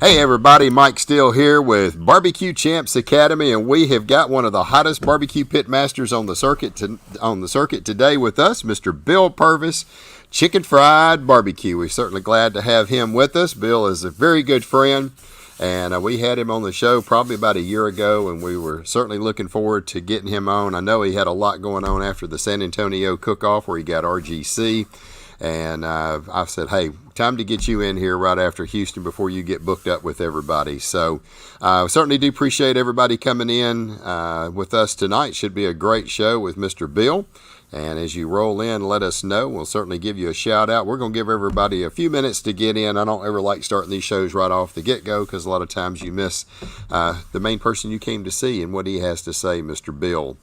Hey everybody, Mike Steele here with BBQ Champs Academy, and we have got one of the hottest barbecue pitmasters on the circuit today with us, Mr. Bill Purvis, Chicken Fried Barbecue. We're certainly glad to have him with us. Bill is a very good friend, and we had him on the show probably about a year ago, and we were certainly looking forward to getting him on. I know he had a lot going on after the San Antonio cook-off where he got RGC. And I said, hey, time to get you in here right after Houston before you get booked up with everybody. So certainly do appreciate everybody coming in with us tonight. Should be a great show with Mr. Bill. And as you roll in, let us know. We'll certainly give you a shout out. We're going to give everybody a few minutes to get in. I don't ever like starting these shows right off the get-go because a lot of times you miss the main person you came to see and what he has to say, Mr. Bill.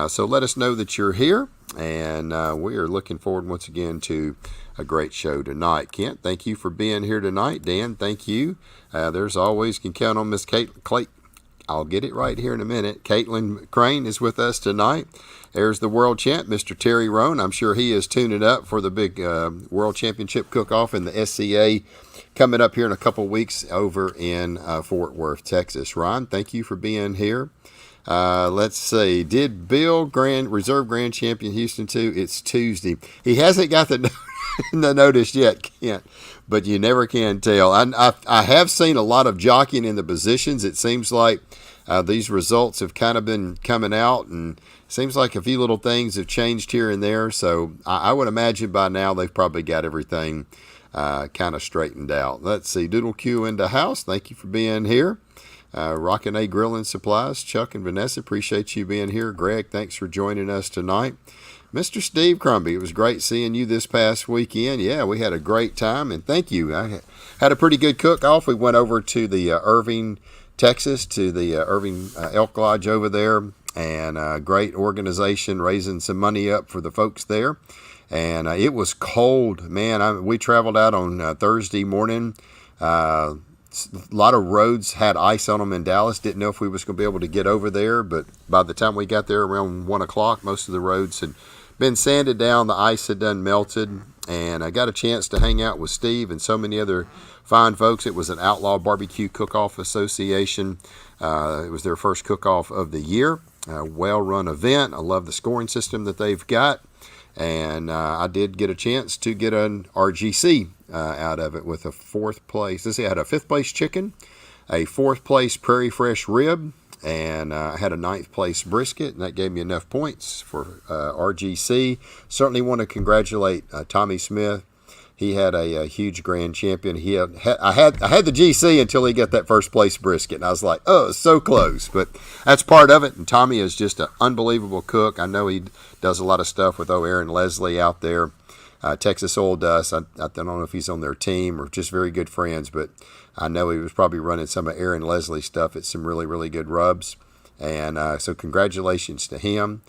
So let us know that you're here, and we are looking forward once again to a great show tonight. Kent, thank you for being here tonight. Dan, thank you. There's always, can count on Miss I'll get it right here in a minute. Caitlin Crane is with us tonight. There's the world champ, Mr. Terry Roan. I'm sure he is tuning up for the big World Championship cook-off in the SCA coming up here in a couple weeks over in Fort Worth, Texas. Ron, thank you for being here. Let's see. Did Bill Reserve Grand Champion Houston 2? It's Tuesday. He hasn't got the notice yet, Kent, but you never can tell. I have seen a lot of jockeying in the positions. It seems like these results have kind of been coming out, and it seems like a few little things have changed here and there. So I would imagine by now they've probably got everything kind of straightened out. Let's see. Doodle Q in the house. Thank you for being here. Rockin' A Grilling Supplies, Chuck and Vanessa, appreciate you being here. Greg, thanks for joining us tonight. Mr. Steve Crumbie, it was great seeing you this past weekend. Yeah, we had a great time, and thank you. I had a pretty good cook-off. We went over to the Irving, Texas, to the Irving Elk Lodge over there, and a great organization raising some money up for the folks there. And it was cold, man. We traveled out on Thursday morning. A lot of roads had ice on them in Dallas. Didn't know if we was going to be able to get over there, but by the time we got there around 1 o'clock, most of the roads had been sanded down. The ice had done melted, and I got a chance to hang out with Steve and so many other fine folks. It was an Outlaw Barbecue Cook-Off Association. It was their first cook-off of the year. A well-run event. I love the scoring system that they've got. And I did get a chance to get an RGC out of it with a fourth place. I had a fifth place chicken, a fourth place Prairie Fresh rib, and I had a ninth place brisket, and that gave me enough points for RGC. Certainly want to congratulate Tommy Smith. He had a huge grand champion. I had the GC until he got that first place brisket, and I was like, oh, so close. But that's part of it, and Tommy is just an unbelievable cook. I know he does a lot of stuff with Aaron Leslie out there. Texas Oil Dust, I don't know if he's on their team or just very good friends, but I know he was probably running some of Aaron Leslie's stuff at some really, really good rubs. And so congratulations to him.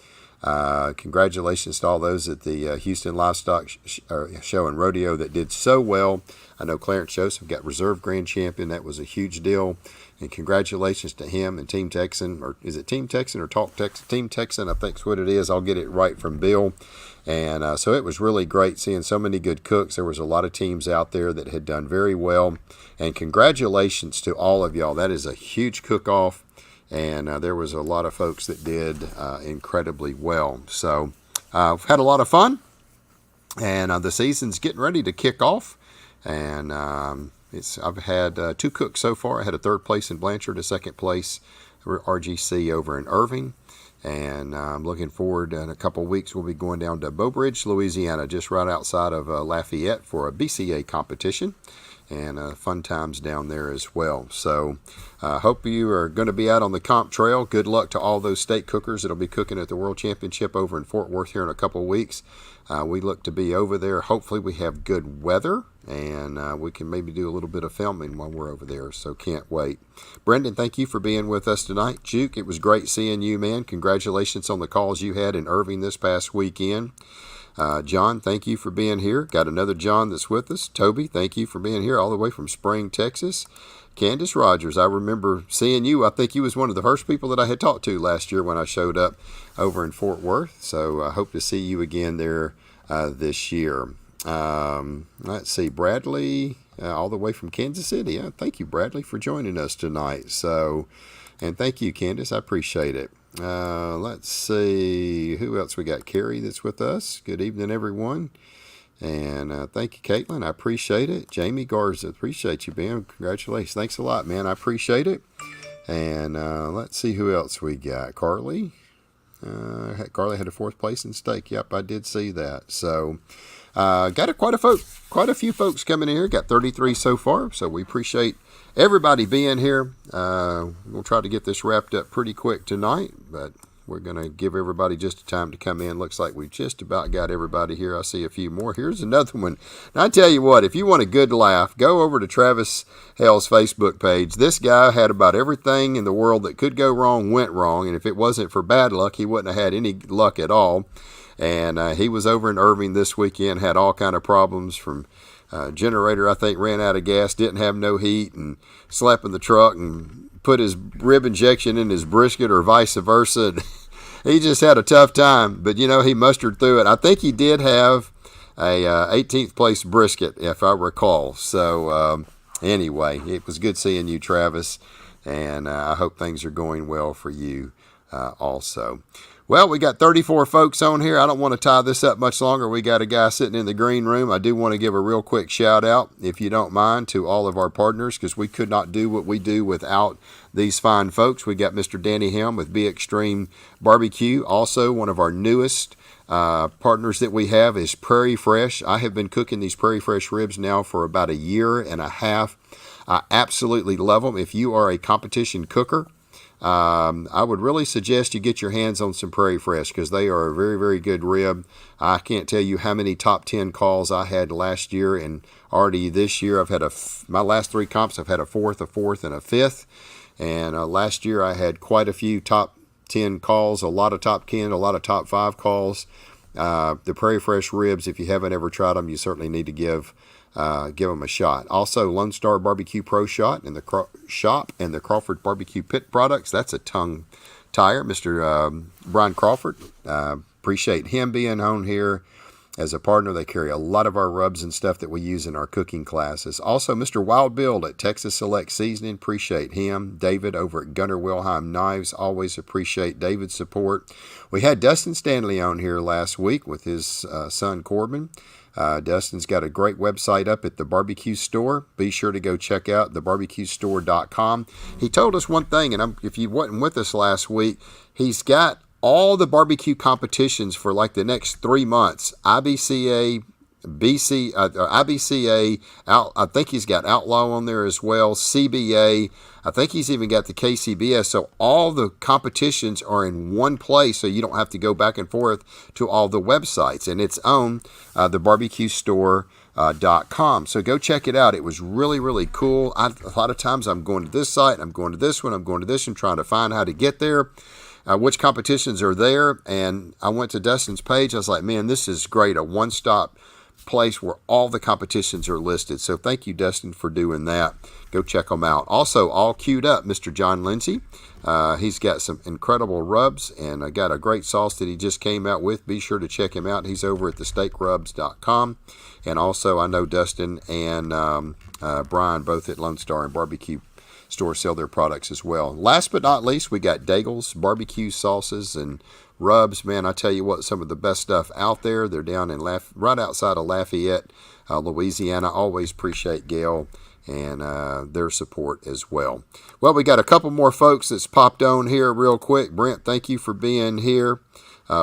Congratulations to all those at the Houston Livestock Show and Rodeo that did so well. I know Clarence Joseph got Reserve Grand Champion. That was a huge deal. And congratulations to him and Team Texan, or is it Team Texan or Talk Texan? Team Texan, I think is what it is. I'll get it right from Bill. And so it was really great seeing so many good cooks. There was a lot of teams out there that had done very well. And congratulations to all of y'all. That is a huge cook-off. And there was a lot of folks that did incredibly well. So I've had a lot of fun. And the season's getting ready to kick off. And I've had two cooks so far. I had a third place in Blanchard, a second place RGC over in Irving. And I'm looking forward, in a couple of weeks, we'll be going down to Beaubridge, Louisiana, just right outside of Lafayette for a BCA competition. And fun times down there as well. So hope you are going to be out on the comp trail. Good luck to all those state cookers that'll be cooking at the World Championship over in Fort Worth here in a couple of weeks. We look to be over there. Hopefully we have good weather, and we can maybe do a little bit of filming while we're over there, so can't wait. Brendan, thank you for being with us tonight. Juke, it was great seeing you, man. Congratulations on the calls you had in Irving this past weekend. John, thank you for being here. Got another John that's with us. Toby, thank you for being here all the way from Spring, Texas. Candace Rogers, I remember seeing you. I think you was one of the first people that I had talked to last year when I showed up over in Fort Worth. So I hope to see you again there this year. Let's see, Bradley. all the way from Kansas City. Thank you, Bradley, for joining us tonight. So, and thank you, Candace. I appreciate it. Let's see who else we got. Carrie that's with us. Good evening, everyone. And thank you, Caitlin. I appreciate it. Jamie Garza, appreciate you, Ben. Congratulations. Thanks a lot, man. I appreciate it. And let's see who else we got. Carly. Carly had a 4th place in steak. Yep, I did see that. So got quite a few folks coming in here. Got 33 so far. So we appreciate everybody being here. We'll try to get this wrapped up pretty quick tonight, but we're going to give everybody just a time to come in. Looks like we've just about got everybody here. I see a few more. Here's another one. Now, I tell you what, if you want a good laugh, go over to Travis Hell's Facebook page. This guy had about everything in the world that could go wrong went wrong, and if it wasn't for bad luck, he wouldn't have had any luck at all. And he was over in Irving this weekend, had all kind of problems from generator, I think, ran out of gas, didn't have no heat, and slept in the truck and put his rib injection in his brisket or vice versa. He just had a tough time, but, he mustered through it. I think he did have a 18th place brisket, if I recall. So anyway, it was good seeing you, Travis, and I hope things are going well for you also. Well, we got 34 folks on here. I don't want to tie this up much longer. We got a guy sitting in the green room. I do want to give a real quick shout out, if you don't mind, to all of our partners, because we could not do what we do without these fine folks. We got Mr. Danny Helm with Be Extreme Barbecue. Also, one of our newest partners that we have is Prairie Fresh. I have been cooking these Prairie Fresh ribs now for about a year and a half. I absolutely love them. If you are a competition cooker, I would really suggest you get your hands on some Prairie Fresh, because they are a very, very good rib. I can't tell you how many top 10 calls I had last year, and already this year I've had my last 3 comps, I've had a 4th, and a 5th. And last year I had quite a few top 10 calls, a lot of top 10, a lot of top 5 calls. The Prairie Fresh ribs, if you haven't ever tried them, you certainly need to give them a shot. Also, Lone Star Barbecue Pro Shop and the Crawford Barbecue Pit products. That's a tongue tire. Mr. Brian Crawford, appreciate him being on here as a partner. They carry a lot of our rubs and stuff that we use in our cooking classes. Also, Mr. Wild Bill at Texas Select Seasoning, appreciate him. David over at Gunnar Wilhelm Knives, always appreciate David's support. We had Dustin Stanley on here last week with his son Corbin. Dustin's got a great website up at the Barbecue Store. Be sure to go check out thebarbecuestore.com. He told us one thing, and if you wasn't with us last week, he's got all the barbecue competitions for like the next 3 months. IBCA, IBCA, I think he's got Outlaw on there as well, CBA. I think he's even got the KCBS. So all the competitions are in one place, so you don't have to go back and forth to all the websites. And it's on thebarbecuestore.com. So go check it out. It was really, really cool. A lot of times I'm going to this site, I'm going to this one, I'm going to this one, trying to find how to get there. Which competitions are there. And I went to Dustin's page. I was like, man, this is great. A one-stop place where all the competitions are listed. So thank you, Dustin, for doing that. Go check them out. Also, all queued up, Mr. John Lindsay. He's got some incredible rubs, and I got a great sauce that he just came out with. Be sure to check him out. He's over at thesteakrubs.com. And also, I know Dustin and Brian, both at Lone Star and Barbecue Store, sell their products as well. Last but not least, we got Daigle's barbecue sauces and rubs. Man, I tell you what, some of the best stuff out there. They're down in right outside of Lafayette, Louisiana. Always appreciate Gail and their support as well. Well, we got a couple more folks that's popped on here real quick. Brent, thank you for being here.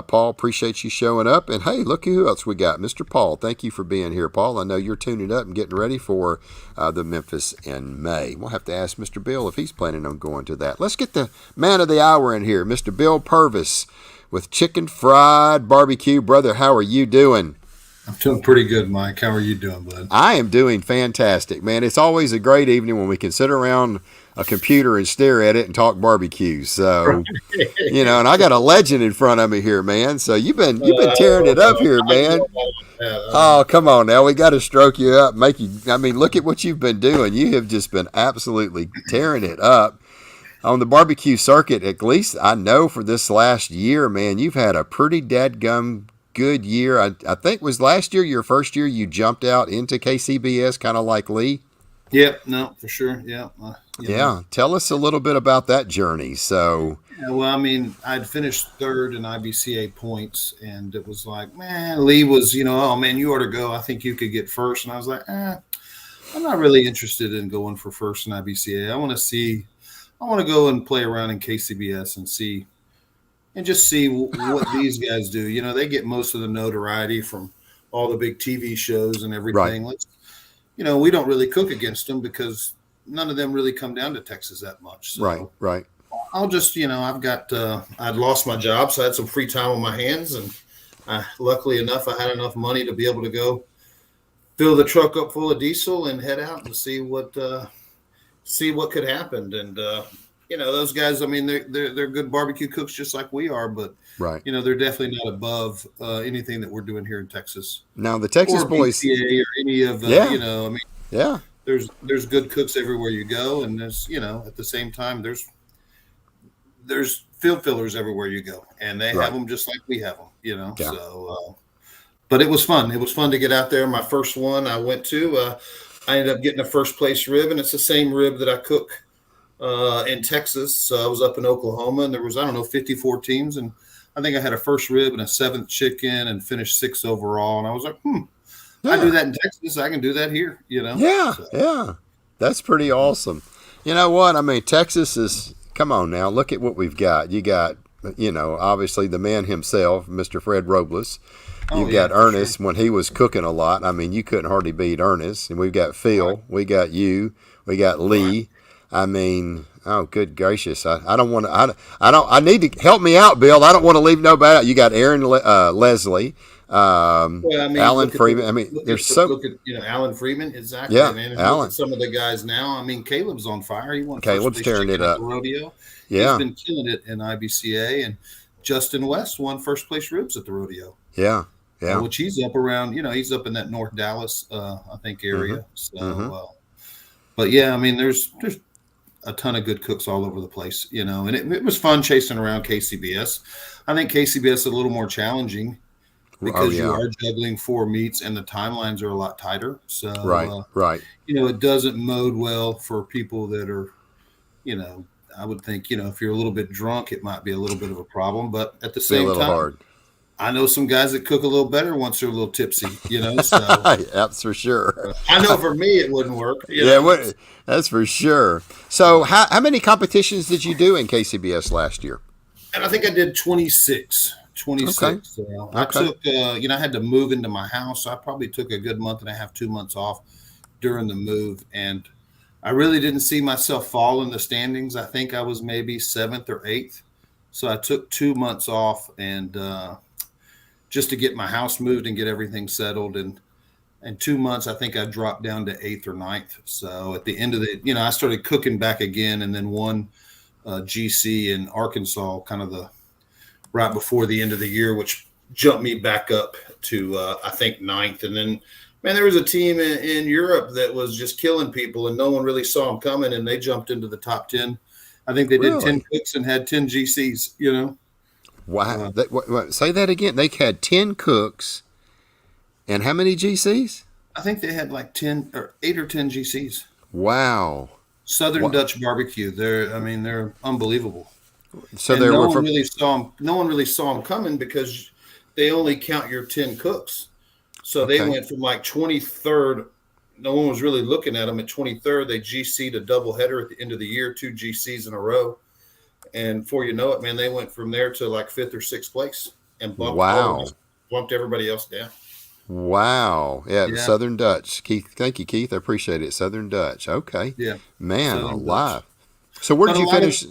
Paul, appreciate you showing up. And hey, look who else we got. Mr. Paul, thank you for being here, Paul. I know you're tuning up and getting ready for the Memphis in May. We'll have to ask Mr. Bill if he's planning on going to that. Let's get the man of the hour in here, Mr. Bill Purvis with Chicken Fried Barbecue. Brother, how are you doing? I'm doing pretty good, Mike. How are you doing, bud? I am doing fantastic, man. It's always a great evening when we can sit around a computer and stare at it and talk barbecue. So, and I got a legend in front of me here, man. So you've been tearing it up here, man. Oh, come on now. We got to stroke you up, look at what you've been doing. You have just been absolutely tearing it up on the barbecue circuit. At least I know for this last year, man, you've had a pretty dadgum good year. I think was last year your first year you jumped out into KCBS, kind of like Lee? Yep, no, for sure. Yeah, Yeah, tell us a little bit about that journey. So, Yeah, well, I mean, I'd finished third in IBCA points, and it was like, man, Lee was, oh man, you ought to go. I think you could get first, and I was like, I'm not really interested in going for first in IBCA. I want to go and play around in KCBS and see, and just see what these guys do. They get most of the notoriety from all the big TV shows and right, everything. We don't really cook against them because none of them really come down to Texas that much. So right, right. I'll just, I'd lost my job, so I had some free time on my hands, and luckily enough, I had enough money to be able to go fill the truck up full of diesel and head out and see what could happen. And those guys, I mean, they're good barbecue cooks just like we are, but Right. they're definitely not above anything that we're doing here in Texas. Now the Texas Or boys, BCA or any of the, yeah, I mean, yeah, there's good cooks everywhere you go, and there's at the same time there's field fillers everywhere you go, and they right, have them just like we have them, yeah, So, but it was fun. It was fun to get out there. My first one I went to, I ended up getting a first place rib, and it's the same rib that I cook in Texas. So I was up in Oklahoma, and there was, I don't know, 54 teams, and I think I had a first rib and a seventh chicken and finished sixth overall. And I was like, I yeah, do that in Texas. I can do that here, yeah, So, yeah. That's pretty awesome. You know what? I mean, Texas is. Come on now, look at what we've got. You got, obviously the man himself, Mr. Fred Robles. You've got Ernest sure. when he was cooking a lot. I mean, you couldn't hardly beat Ernest. And we've got Phil. Right. We got you. We got Lee. I mean, oh, good gracious. I don't want to, I need to help me out, Bill. I don't want to leave nobody out. You got Aaron Leslie, Well, I mean, Alan Freeman. I mean, there's so. look at Alan Freeman, exactly, Yeah, man. And look Alan. at some of the guys now. I mean, Caleb's on fire. He won first Caleb's place tearing it chicken at up. the rodeo. He's Yeah, been killing it in IBCA, and Justin West won first place ribs at the rodeo. yeah, yeah. Which he's up around, he's up in that North Dallas, I think, Mm-hmm, area. So, mm-hmm. but yeah, I mean, there's a ton of good cooks all over the place, and it was fun chasing around KCBS. I think KCBS is a little more challenging Oh, because you yeah. are juggling four meats and the timelines are a lot tighter. So, Right, right. it doesn't mode well for people that are, I would think, if you're a little bit drunk, it might be a little bit of a problem. But at the Be a same little time, hard. I know some guys that cook a little better once they're a little tipsy, so That's for sure. I know for me it wouldn't work, Yeah, that's for sure. So, how many competitions did you do in KCBS last year? And I think I did 26. Okay. 26. I Okay. took, I had to move into my house. So I probably took a good month and a half, 2 months off during the move. And I really didn't see myself fall in the standings. I think I was maybe seventh or eighth. So I took 2 months off and just to get my house moved and get everything settled. And 2 months, I think I dropped down to eighth or ninth. So at the end of the, I started cooking back again and then won GC in Arkansas, kind of the right before the end of the year, which jumped me back up to I think ninth. And then, man, there was a team in Europe that was just killing people, and no one really saw them coming, and they jumped into the top 10. I think they did 10 Really? cooks and had 10 GCs. Wow. Say that again. They had 10 cooks and how many GCs? I think they had like 10 or 8 or 10 GCs. Wow. Southern Dutch barbecue. They're unbelievable. So And there no were one from. really saw them. No one really saw them coming because they only count your 10 cooks. So they Okay. went from like 23rd. No one was really looking at them at 23rd. They GC'd a doubleheader at the end of the year, 2 GCs in a row. And before you know it, man, they went from there to like 5th or 6th place and Wow. bumped everybody else down. Wow. Yeah, the Yeah. Southern Dutch. Keith, thank you, Keith. I appreciate it. Southern Dutch. Okay. Yeah. Man, Southern Dutch. alive. So where But did you finish?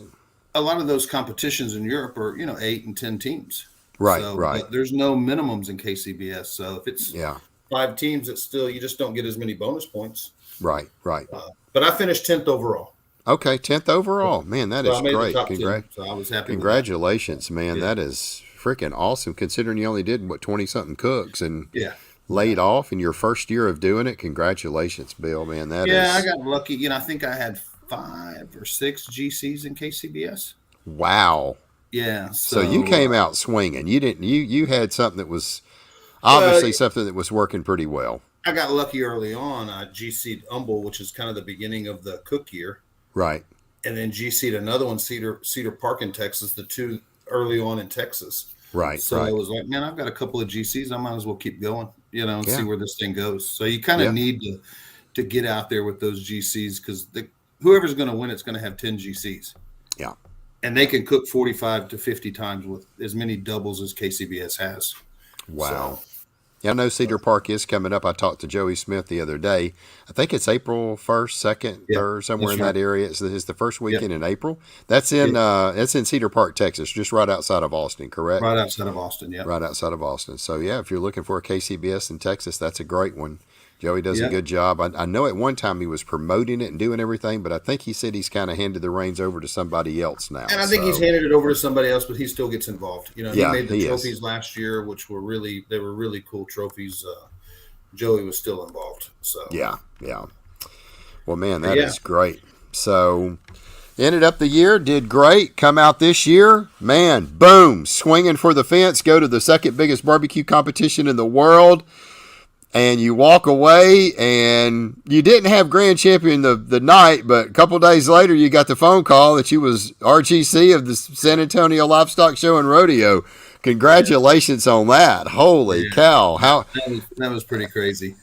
a lot of those competitions in Europe are, 8 and 10 teams. Right, So, right. but there's no minimums in KCBS. So if it's Yeah. 5 teams, it's still, you just don't get as many bonus points. Right, right. But I finished 10th overall. Okay, 10th overall. Man, that So is I made the great. top 10. So I was happy with that. Congratulations, man. Yeah. That is freaking awesome considering you only did, 20 something cooks and Yeah. laid off in your first year of doing it. Congratulations, Bill, man. That Yeah, I is got lucky. I think I had 5 or 6 GCs in KCBS. wow. Yeah. So you came out swinging. You didn't you had something that was obviously something that was working pretty well. I got lucky early on. I GC'd Humble, which is kind of the beginning of the cook year. Right. And then GC'd another one, Cedar Park in Texas, the two early on in Texas. Right. So Right. it was like, man, I've got a couple of GCs. I might as well keep going, and Yeah. see where this thing goes. So you kind of need to get out there with those GCs, because whoever's going to win, it's going to have 10 GCs. Yeah. And they can cook 45 to 50 times with as many doubles as KCBS has. Wow. Yeah, I know Cedar Park is coming up. I talked to Joey Smith the other day. I think it's April 1st, 2nd, 3rd, somewhere in that area. It's the first weekend in April. That's in Cedar Park, Texas, just right outside of Austin, correct? Right outside of Austin, yeah. Right outside of Austin. So, yeah, if you're looking for a KCBS in Texas, that's a great one. Joey does a good job. I know at one time he was promoting it and doing everything, but I think he said he's kind of handed the reins over to somebody else now. And I think he's handed it over to somebody else, but he still gets involved. He made the trophies last year, which were really cool trophies. Joey was still involved. So yeah. Well, man, that is great. So ended up the year, did great. Come out this year, man, boom, swinging for the fence. Go to the second biggest barbecue competition in the world. And you walk away, and you didn't have grand champion the night, but a couple days later, you got the phone call that you was RGC of the San Antonio Livestock Show and Rodeo. Congratulations on that! Holy cow! How that was pretty crazy.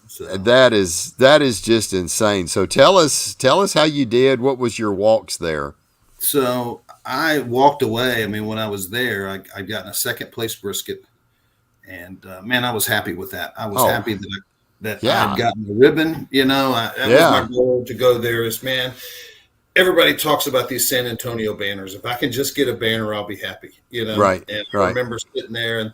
So. That is just insane. So tell us how you did. What was your walks there? So I walked away. I mean, when I was there, I got in a second place brisket. And man, I was happy with that. I was happy that I had gotten the ribbon. That was my goal to go there. Is, man, everybody talks about these San Antonio banners. If I can just get a banner, I'll be happy. Right. And I remember sitting there, and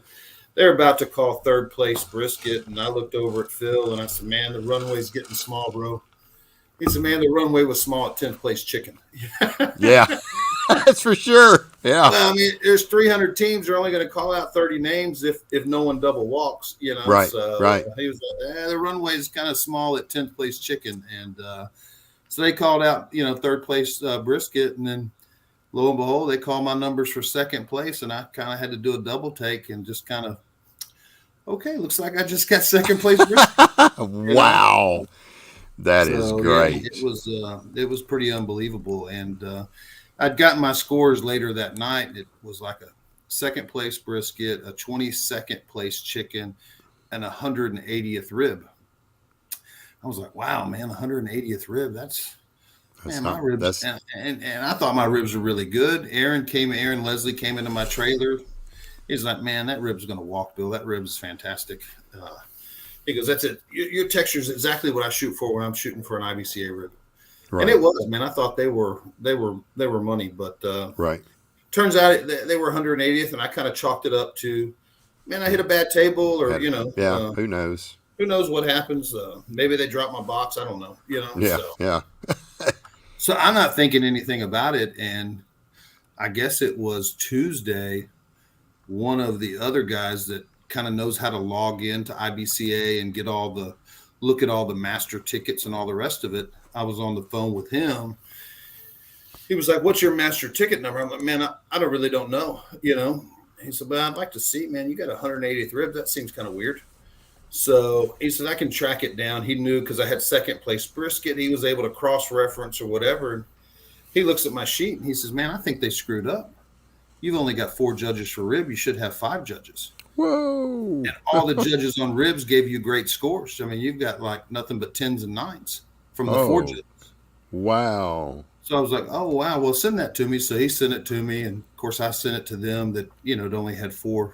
they're about to call third place brisket, and I looked over at Phil, and I said, "Man, the runway's getting small, bro." He said, "Man, the runway was small at 10th place chicken." Yeah. That's for sure. Yeah. Well, I mean, there's 300 teams. They're only going to call out 30 names if no one double walks, Right. So right. He was like, the runway is kind of small at 10th place chicken. And so they called out, third place brisket. And then lo and behold, they called my numbers for second place. And I kind of had to do a double take and just kind of, okay, looks like I just got second place brisket. Wow. That is great. Yeah, it was pretty unbelievable. And I'd gotten my scores later that night. It was like a second place brisket, a 22nd place chicken, and 180th rib. I was like, wow, man, 180th rib. That's man, my ribs. And I thought my ribs were really good. Aaron Leslie came into my trailer. He's like, man, that rib's going to walk, Bill. That rib is fantastic. He goes, that's it. Your texture is exactly what I shoot for when I'm shooting for an IBCA rib. Right. And it was, man. I thought they were money, but right. Turns out they were 180th, and I kind of chalked it up to, man, I hit a bad table, or who knows? Who knows what happens? Maybe they dropped my box. I don't know. Yeah. So I'm not thinking anything about it, and I guess it was Tuesday. One of the other guys that kind of knows how to log into IBCA and look at all the master tickets and all the rest of it. I was on the phone with him. He was like, "What's your master ticket number?" I'm like, "Man, I really don't know." He said, "Well, I'd like to see, man. You got 180th rib. That seems kind of weird." So he said, "I can track it down." He knew because I had second place brisket. He was able to cross reference or whatever. He looks at my sheet and he says, "Man, I think they screwed up. You've only got 4 judges for rib. You should have 5 judges." Whoa! And all the judges on ribs gave you great scores. I mean, you've got like nothing but 10s and 9s from the 4 judges. Wow. So I was like, oh, wow, well, send that to me. So he sent it to me. And of course, I sent it to them that, it only had four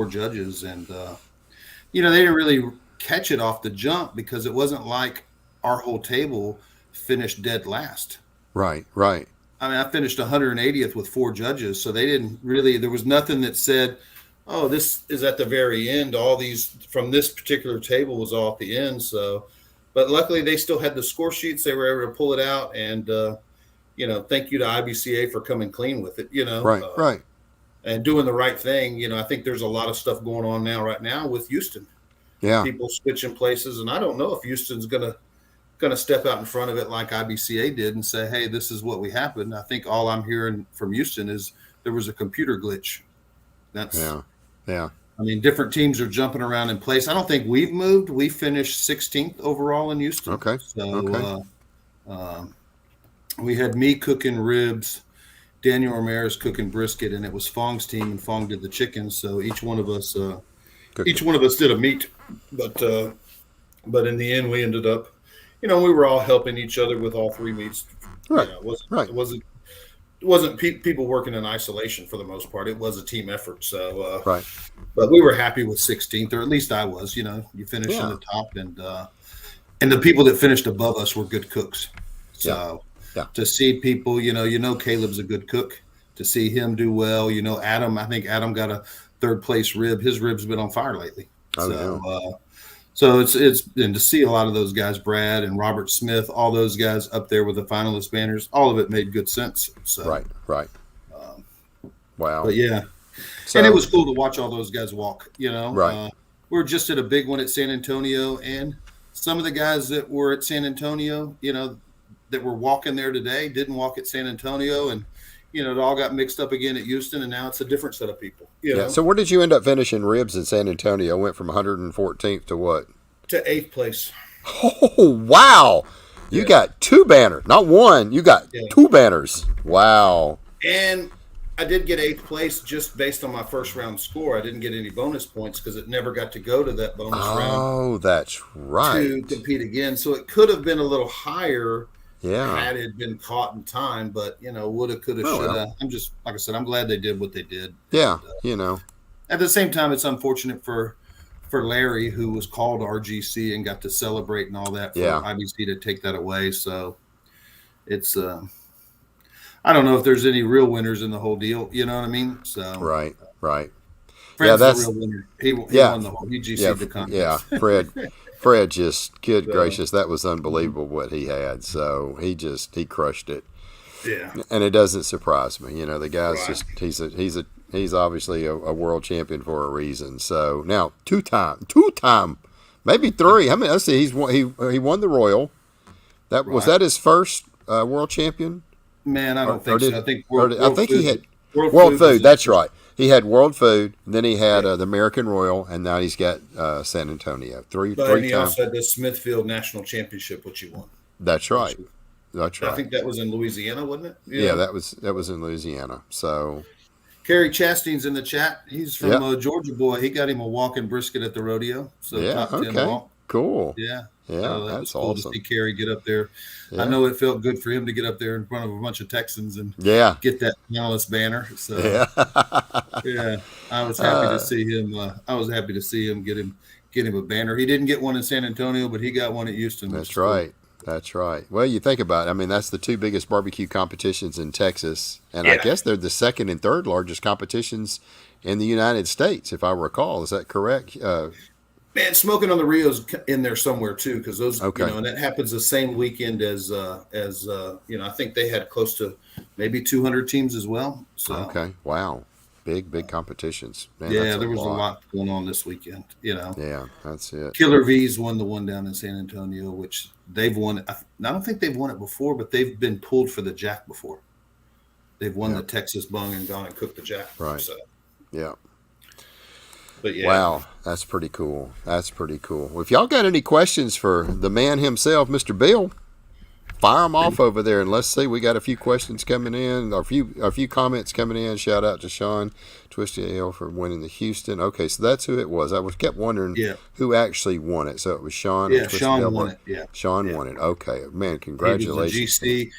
judges. And, they didn't really catch it off the jump because it wasn't like our whole table finished dead last. Right. I mean, I finished 180th with 4 judges. So they didn't really, there was nothing that said, oh, this is at the very end. All these from this particular table was all at the end. So, but luckily they still had the score sheets. They were able to pull it out, and thank you to IBCA for coming clean with it. Right. And doing the right thing. I think there's a lot of stuff going on right now with Houston. Yeah, people switching places, and I don't know if Houston's gonna step out in front of it like IBCA did and say, hey, this is what we happened. I think all I'm hearing from Houston is there was a computer glitch. Yeah. I mean, different teams are jumping around in place. I don't think we've moved. We finished 16th overall in Houston. Okay. So we had me cooking ribs, Daniel Ramirez cooking brisket, and it was Fong's team, and Fong did the chickens. So each one of us did a meat, but in the end we ended up, we were all helping each other with all three meats. Right. It wasn't people working in isolation for the most part. It was a team effort. So, right. But we were happy with 16th, or at least I was. You finish in the top, and the people that finished above us were good cooks. So to see people, Caleb's a good cook. To see him do well, Adam. I think Adam got a third place rib. His rib's been on fire lately. So it's and to see a lot of those guys, Brad and Robert Smith, all those guys up there with the finalist banners, all of it made good sense. So right. Wow. But and it was cool to watch all those guys walk. Right. We're just at a big one at San Antonio, and some of the guys that were at San Antonio, that were walking there today, didn't walk at San Antonio, and it all got mixed up again at Houston, and now it's a different set of people. So where did you end up finishing ribs in San Antonio? Went from 114th to what? To 8th place. Oh, wow. You got 2 banners, not one. You got 2 banners. Wow. And I did get 8th place just based on my first round score. I didn't get any bonus points because it never got to go to that bonus round. Oh, that's right. To compete again. So it could have been a little higher. Had it been caught in time, but woulda, coulda, shoulda. I'm just, like I said, I'm glad they did what they did. Yeah, At the same time, it's unfortunate for Larry, who was called RGC and got to celebrate and all that, for IBC to take that away. So it's I don't know if there's any real winners in the whole deal. You know what I mean? So right. Fred's the real winner. He won the whole. He GC'd the contest. Yeah, Fred just, good gracious, that was unbelievable what he had. So he crushed it. Yeah. And it doesn't surprise me. The guy's just, he's obviously a world champion for a reason. So now two time, maybe 3. I mean, let's see, he won the Royal. Was that his first world champion? Man, I don't think so. I think he had World Food. That's right. He had World Food, then he had the American Royal, and now he's got San Antonio. Three he times. Also had the Smithfield National Championship, which he won. That's right. That's right. I think that was in Louisiana, wasn't it? Yeah, that was in Louisiana. So Kerry Chastain's in the chat. He's from Georgia boy. He got him a walking brisket at the rodeo. So top 10 walk. Cool. Yeah. Yeah, so that's cool awesome. To see Kerry get up there. Yeah. I know it felt good for him to get up there in front of a bunch of Texans and get that finalist banner. So I was happy to see him. I was happy to see him get him a banner. He didn't get one in San Antonio, but he got one at Houston. That's right. Cool. That's right. Well, you think about it. I mean, that's the 2 biggest barbecue competitions in Texas, and I guess they're the 2nd and 3rd largest competitions in the United States, if I recall. Is that correct? Man, Smoking on the Rio's in there somewhere too, because those, and that happens the same weekend as I think they had close to maybe 200 teams as well. So wow, big competitions. Man, there was a lot going on this weekend. Yeah, that's it. Killer V's won the one down in San Antonio, which they've won. I don't think they've won it before, but they've been pulled for the jack before. They've won the Texas bung and gone and cooked the jack. Right. So. Yeah. But wow, that's pretty cool. Well, if y'all got any questions for the man himself, Mr. Bill, fire them off over there, and let's see. We got a few questions coming in, a few comments coming in. Shout out to Sean Twisted Ale for winning the Houston. Okay, so that's who it was. I kept wondering who actually won it. So it was Sean. Yeah, Sean won it. Yeah, Sean won it. Okay, man, congratulations. He was a GC,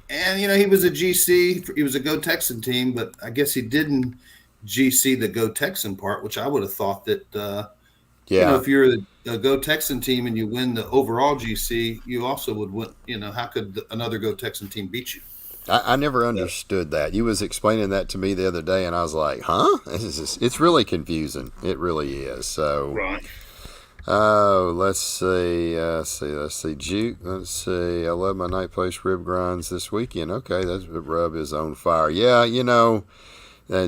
and he was a GC. He was a Go Texan team, but I guess he didn't GC the Go Texan part, which I would have thought that if you're a Go Texan team and you win the overall GC, you also would win. How could another Go Texan team beat you? I never understood that. You was explaining that to me the other day, and I was like, huh? It's really confusing. It really is. So right. Oh, let's see. Juke. Let's see. I love my night place rib grinds this weekend. Okay, that rub is on fire. Yeah,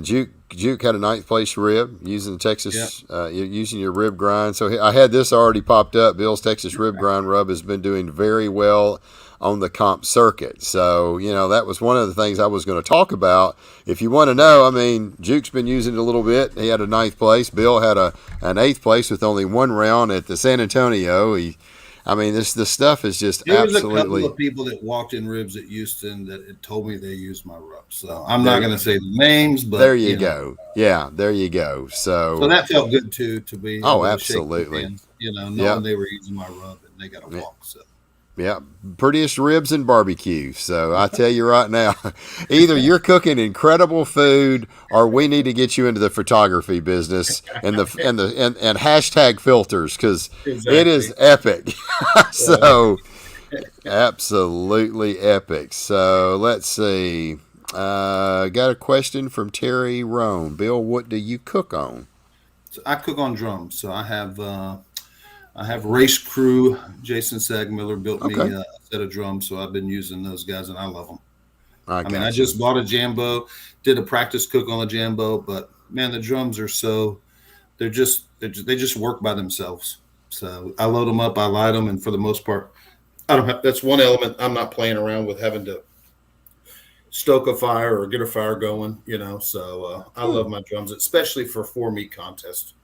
Juke had a ninth place rib using the Texas, using your rib grind. So I had this already popped up. Bill's Texas Rib Grind rub has been doing very well on the comp circuit. So, that was one of the things I was going to talk about. If you want to know, I mean, Juke's been using it a little bit. He had a 9th place. Bill had an 8th place with only one round at the San Antonio. This stuff is just there absolutely. There was a couple of people that walked in ribs at Houston that had told me they used my rub. So I'm not going to say the names, but there you go. Yeah, there you go. So that felt good too, to be absolutely. Hands, knowing they were using my rub and they got to walk. So. Yeah, prettiest ribs and barbecue. So I tell you right now, either you're cooking incredible food, or we need to get you into the photography business and and hashtag filters, because it is epic. So absolutely epic. So let's see. Got a question from Terry Roan. Bill, what do you cook on? So I cook on drums. So I have Race Crew. Jason Sagmiller built me a set of drums, so I've been using those guys, and I love them. I just bought a Jambo, did a practice cook on the Jambo, but man, the drums are they just work by themselves. So I load them up, I light them, and for the most part, that's one element I'm not playing around with, having to stoke a fire or get a fire going, So I love my drums, especially for 4-meat contests.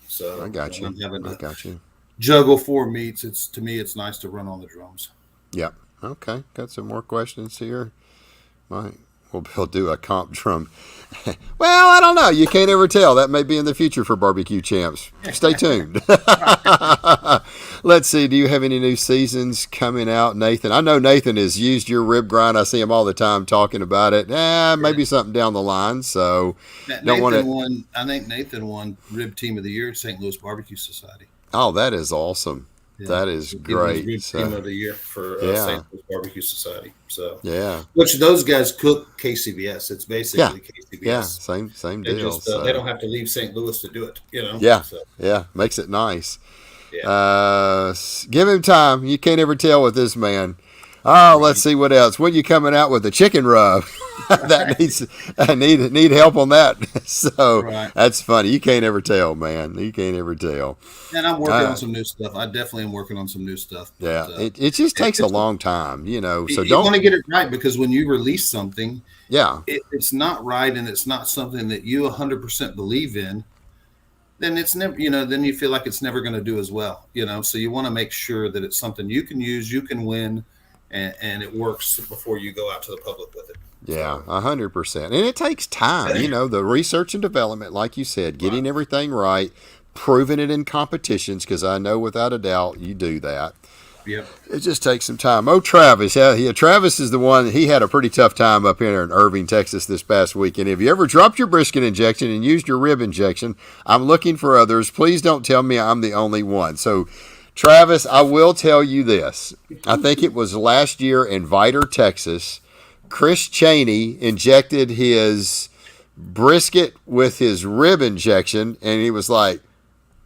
So I got you. I got you. Juggle 4 meats. To me, it's nice to run on the drums. Yep. Okay. Got some more questions here. Right. We'll do a comp drum. Well, I don't know. You can't ever tell. That may be in the future for BBQ Champs. Stay tuned. Let's see. Do you have any new seasons coming out, Nathan? I know Nathan has used your rib grind. I see him all the time talking about it. Maybe something down the line. So I think Nathan won Rib Team of the Year at St. Louis Barbecue Society. Oh, that is awesome. Yeah. That is great. Team of the Year for St. Louis Barbecue Society. So which those guys cook KCBS. It's basically KCBS. Yeah, same deal. They don't have to leave St. Louis to do it. Yeah, makes it nice. Yeah. Give him time. You can't ever tell with this man. Oh, let's see what else. When you coming out with the chicken rub? That need help on that. So that's funny. You can't ever tell, man. You can't ever tell. And I'm working on some new stuff. I definitely am working on some new stuff. But, it just takes a long time, So you want to get it right, because when you release something, it's not right, and it's not something that you 100% believe in, then it's never, then you feel like it's never going to do as well, So you want to make sure that it's something you can use, you can win, and it works before you go out to the public with it. Yeah, 100%. And it takes time, the research and development, like you said, getting everything right, proving it in competitions, because I know without a doubt you do that. Yep. It just takes some time. Travis. Travis is the one. He had a pretty tough time up here in Irving, Texas this past weekend. Have you ever dropped your brisket injection and used your rib injection? I'm looking for others. Please don't tell me I'm the only one. So, Travis, I will tell you this. I think it was last year in Vidor, Texas. Chris Cheney injected his brisket with his rib injection, and he was like,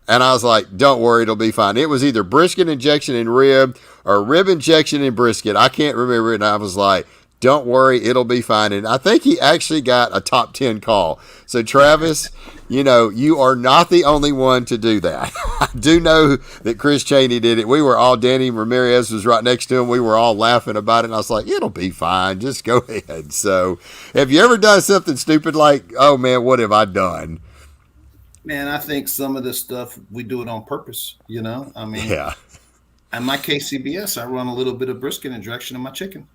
and I was like, don't worry, it'll be fine. It was either brisket injection and rib or rib injection and brisket. I can't remember it. And I was like, don't worry, it'll be fine. And I think he actually got a top 10 call. So, Travis, you are not the only one to do that. I do know that Chris Cheney did it. We were all, Danny Ramirez was right next to him. We were all laughing about it. And I was like, it'll be fine. Just go ahead. So, have you ever done something stupid like, oh, man, what have I done? Man, I think some of this stuff, we do it on purpose, And my KCBS, I run a little bit of brisket injection in my chicken.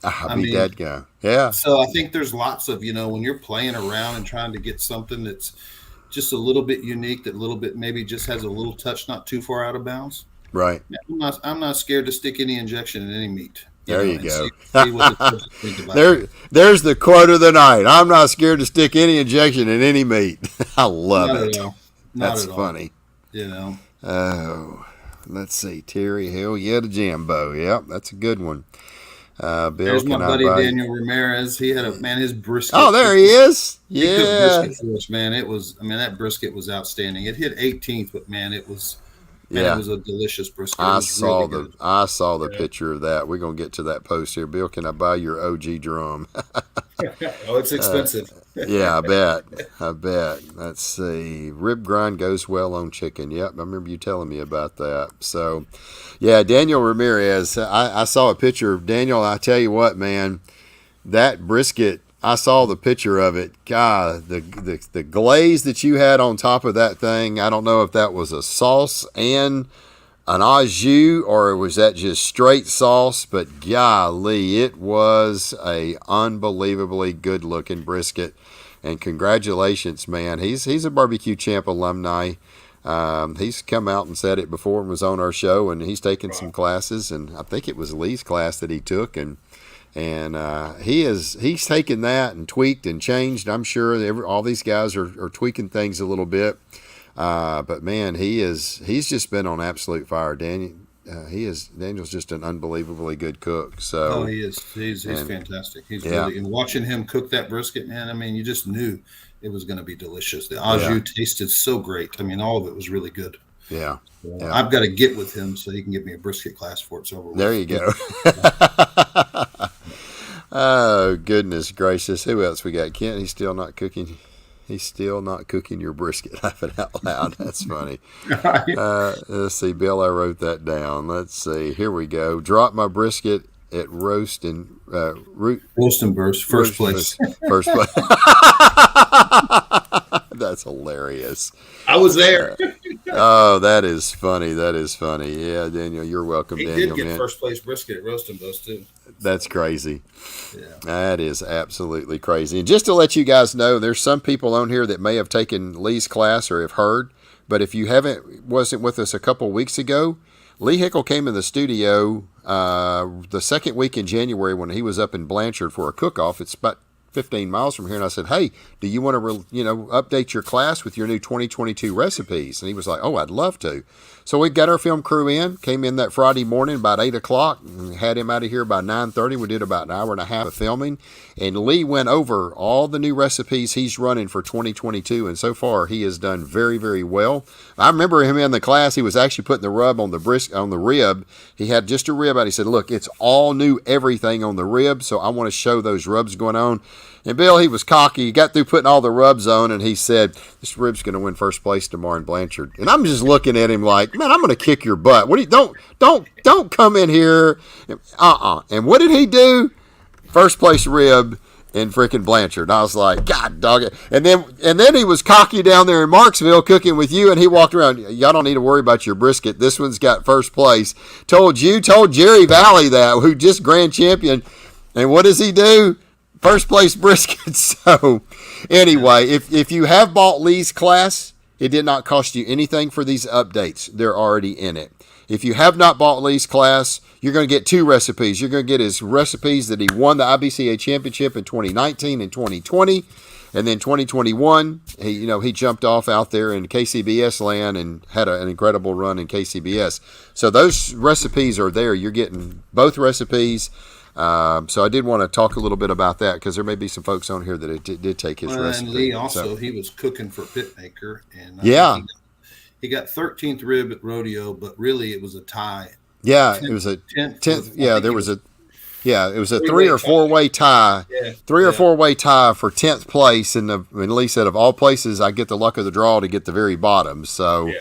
I'll be that guy. Yeah. So I think there's lots of, when you're playing around and trying to get something that's just a little bit unique, that little bit maybe just has a little touch, not too far out of bounds. Right. I'm not scared to stick any injection in any meat. There you go. See there's the quote of the night. I'm not scared to stick any injection in any meat. I love it. That's funny. Oh, let's see. Terry, hell yeah, the Jambo. Yep, that's a good one. Bill, there's my buddy Daniel Ramirez. He had his brisket. Oh, there he is. Yeah. He cooked brisket for us, man. That brisket was outstanding. It hit 18th, but man, it was a delicious brisket. I saw the picture of that. We're gonna get to that post here. Bill, can I buy your OG drum? Oh, it's expensive. Yeah, I bet. I bet. Let's see. Rib grind goes well on chicken. Yep, I remember you telling me about that. So, yeah, Daniel Ramirez. I saw a picture of Daniel. I tell you what, man, that brisket. I saw the picture of it. God, the glaze that you had on top of that thing. I don't know if that was a sauce and an au jus or was that just straight sauce, but golly, it was a unbelievably good looking brisket. And congratulations, man. He's a barbecue champ alumni. He's come out and said it before and was on our show, and he's taken some classes, and I think it was Lee's class that he took, and he's taken that and tweaked and changed. I'm sure all these guys are tweaking things a little bit. But man, he's just been on absolute fire. Daniel's just an unbelievably good cook. So he is. He's fantastic. He's really, and watching him cook that brisket, man, I mean, you just knew it was going to be delicious. The au jus tasted so great. I mean, all of it was really good. Yeah. I've got to get with him so he can give me a brisket class for it's over with. There you go. Oh, goodness gracious. Who else we got? Kent, he's still not cooking. He's still not cooking your brisket. Laughing out loud. That's funny. Let's see, Bill, I wrote that down. Let's see. Here we go. Drop my brisket at roast and roast and burst. First place. First place. That's hilarious. I was there. Oh, that is funny. That is funny. Yeah, Daniel, you're welcome. He Daniel, did get first place brisket at roast and burst too. That's crazy. Yeah. That is absolutely crazy. And just to let you guys know, there's some people on here that may have taken Lee's class or have heard, but if you wasn't with us a couple weeks ago, Lee Hickle came in the studio the second week in January when he was up in Blanchard for a cook-off. It's about 15 miles from here, and I said, hey, do you want to update your class with your new 2022 recipes? And he was like, oh, I'd love to. So we got our film crew came in that Friday morning about 8 o'clock, and had him out of here by 9:30. We did about an hour and a half of filming, and Lee went over all the new recipes he's running for 2022, and so far he has done very, very well. I remember him in the class. He was actually putting the rub on the rib. He had just a rib out. He said, look, it's all new everything on the rib, so I want to show those rubs going on. And Bill, he was cocky. He got through putting all the rubs on, and he said, this rib's going to win first place tomorrow in Blanchard. And I'm just looking at him like, man, I'm going to kick your butt. What do you, don't come in here. And what did he do? First place rib in freaking Blanchard. And I was like, God dog it. And then he was cocky down there in Marksville cooking with you, and he walked around. Y'all don't need to worry about your brisket. This one's got first place. Told Jerry Valley that, who just grand champion. And what does he do? First place brisket. So anyway, if you have bought Lee's class, it did not cost you anything for these updates. They're already in it. If you have not bought Lee's class, you're going to get two recipes. You're going to get his recipes that he won the IBCA championship in 2019 and 2020. And then 2021, he jumped off out there in KCBS land and had an incredible run in KCBS. So those recipes are there. You're getting both recipes. So I did want to talk a little bit about that because there may be some folks on here that did take his recipe. And Lee also, he was cooking for Pitmaker. And he got 13th rib at Rodeo, but really it was a tie. Yeah, it was a 10th. Yeah, there was a it was a three or four way tie. Yeah. Three or four way tie for 10th place. And Lee said, of all places, I get the luck of the draw to get the very bottom. So. Yeah.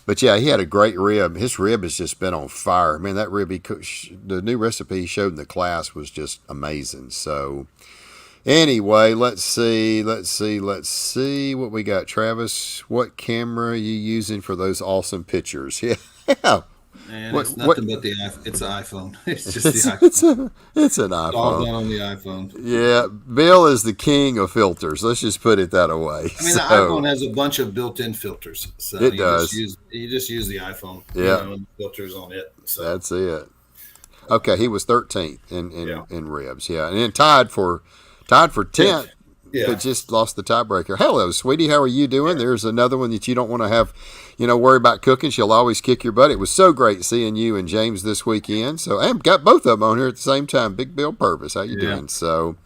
But yeah, he had a great rib. His rib has just been on fire. Man, that rib the new recipe he showed in the class was just amazing. So anyway, let's see what we got. Travis, what camera are you using for those awesome pictures? Yeah. Man, it's nothing but it's an iPhone. It's just the iPhone. It's an iPhone. It's all done on the iPhone. Yeah, Bill is the king of filters. Let's just put it that way. I mean, the iPhone has a bunch of built-in filters. So it does. You just use the iPhone. Yeah. Filters on it. So. That's it. Okay, he was 13th in ribs. Yeah, and then tied for 10th. Yeah. But just lost the tiebreaker. Hello, sweetie. How are you doing? Yeah. There's another one that you don't want to have, worry about cooking. She'll always kick your butt. It was so great seeing you and James this weekend. So I've got both of them on here at the same time. Big Bill Purvis. How you doing? So,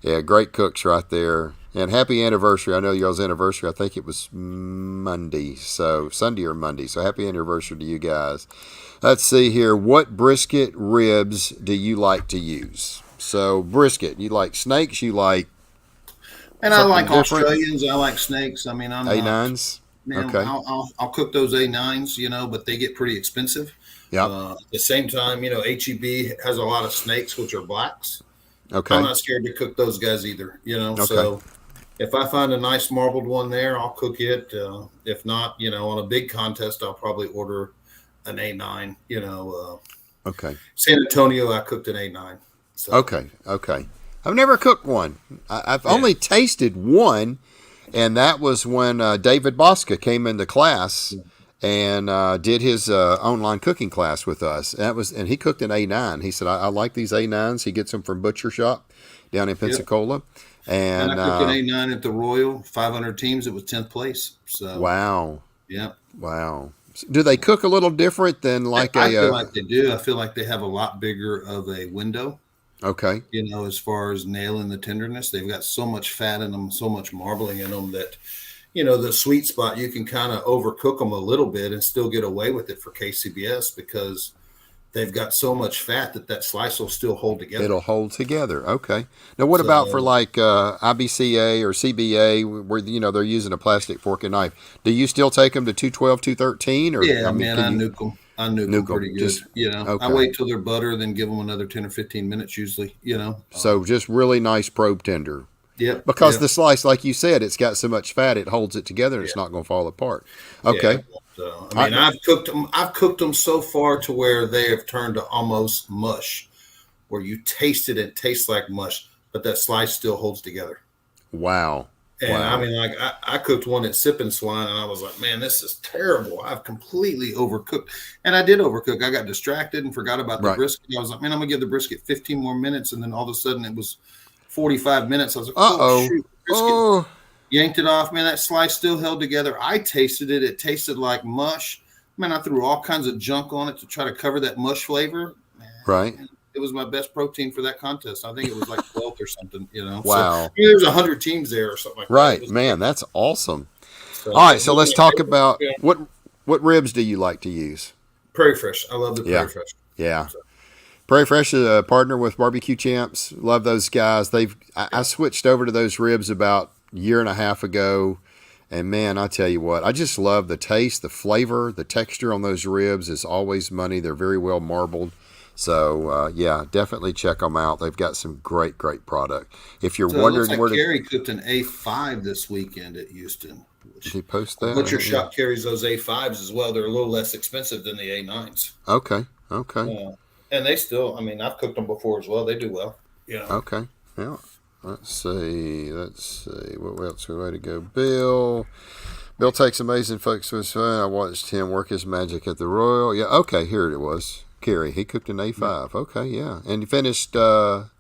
yeah, great cooks right there. And happy anniversary. I know y'all's anniversary. I think it was Monday. So Sunday or Monday. So happy anniversary to you guys. Let's see here. What brisket ribs do you like to use? So brisket. You like snakes? You like... And I Something like different? Australians. I like snakes. I mean, I'm A9s? man. Okay. I'll cook those A9s, but they get pretty expensive. Yep. At the same time, HEB has a lot of snakes, which are blacks. I'm Okay. not scared to cook those guys either. Okay. So if I find a nice marbled one there, I'll cook it. If not, on a big contest, I'll probably order an A9. Okay. San Antonio, I cooked an A9. So, Okay. Okay. I've never cooked one. I've yeah. only tasted one, and that was when David Bosca came into class and did his online cooking class with us. And he cooked an A9. He said, I like these A9s. He gets them from Butcher Shop down in Pensacola. And And I cooked an A9 at the Royal, 500 teams. It was 10th place. So, wow. yeah. Wow. Do they cook a little different than like I feel like they do. I feel like they have a lot bigger of a window. Okay. As far as nailing the tenderness, they've got so much fat in them, so much marbling in them that, the sweet spot, you can kind of overcook them a little bit and still get away with it for KCBS because they've got so much fat that slice will still hold together. It'll hold together. Okay. Now, what about for like IBCA or CBA where, they're using a plastic fork and knife? Do you still take them to 212, 213? Or, Yeah, man, I nuke them. I nuke them pretty good. Okay. I wait till they're butter, then give them another 10 or 15 minutes usually, So just really nice probe tender. Yep. Because the slice, like you said, it's got so much fat, it holds it together and it's not going to fall apart. Okay. Yeah. So, I've cooked them so far to where they have turned to almost mush, where you taste it, it tastes like mush, but that slice still holds together. Wow. And wow. I mean, like I cooked one at Sippin' Swine, and I was like, man, this is terrible. I've completely overcooked. And I did overcook. I got distracted and forgot about the brisket. I was like, man, I'm going to give the brisket 15 more minutes. And then all of a sudden it was 45 minutes. I was like, oh, shoot, brisket. Yanked it off. Man, that slice still held together. I tasted it. It tasted like mush. Man, I threw all kinds of junk on it to try to cover that mush flavor. Man, right. It was my best protein for that contest. I think it was like 12th or something, Wow. So, there's 100 teams there or something like right. that. Man, that's awesome. So, all right, so let's talk about what ribs do you like to use? Prairie Fresh. I love the Prairie Fresh. Yeah. So. Prairie Fresh is a partner with BBQ Champs. Love those guys. I switched over to those ribs about a year and a half ago. And man, I tell you what, I just love the taste, the flavor, the texture on those ribs is always money. They're very well marbled. So, definitely check them out. They've got some great product. If you're wondering where Gary cooked an A5 this weekend at Houston. Did he post that? Butcher Shop carries those A5s as well. They're a little less expensive than the A9s. Okay. And they still, I've cooked them before as well. They do well. Okay. Yeah. Let's see. What else? Way to go, Bill. Bill takes amazing folks with fun. I watched him work his magic at the Royal. Yeah. Okay. Here it was. Kerry, he cooked an A5. Okay, yeah. And he finished top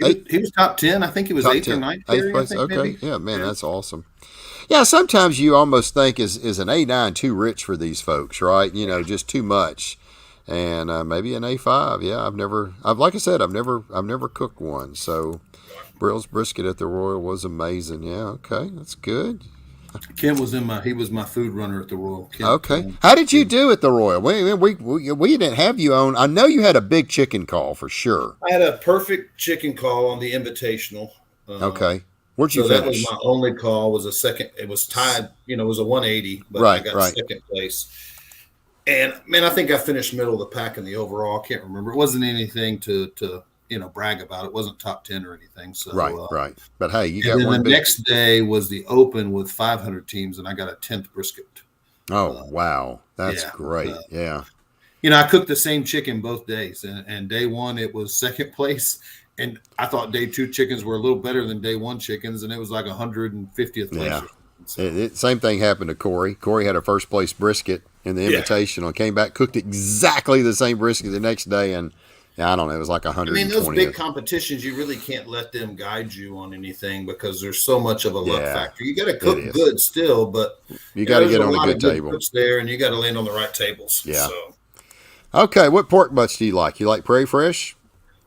8. He was top 10. I think he was top 8th 10. or 9th. 8th place. Okay, maybe. Yeah, man, that's awesome. Yeah, sometimes you almost think is an A9 too rich for these folks, right? Just too much. And maybe an A5. Yeah, like I said, I've never cooked one. So Brill's brisket at the Royal was amazing. Yeah, okay, that's good. Ken was he was my food runner at the Royal. Ken, okay. How did you do at the Royal? We didn't have you on. I know you had a big chicken call for sure. I had a perfect chicken call on the Invitational. Okay. Where'd you finish? That was my only call. Was a second. It was tied. It was a 180, but I got second place. And man, I think I finished middle of the pack in the overall. I can't remember. It wasn't anything to brag about. It wasn't top 10 or anything. So right. But hey, you got one. one. The next day was the Open with 500 teams, and I got a 10th brisket. Oh wow, that's great. I cooked the same chicken both days, and day one it was second place, and I thought day two chickens were a little better than day one chickens, and it was like 150th place. Yeah. Same thing happened to Corey. Corey had a first place brisket in the Invitational, came back, cooked exactly the same brisket the next day, and I don't know, it was like 120. Those big competitions, you really can't let them guide you on anything because there's so much of a luck factor. You got to cook good still, but you got to get on a good table there, and you got to land on the right tables. Yeah. So. Okay, what pork butts do you like? You like Prairie Fresh?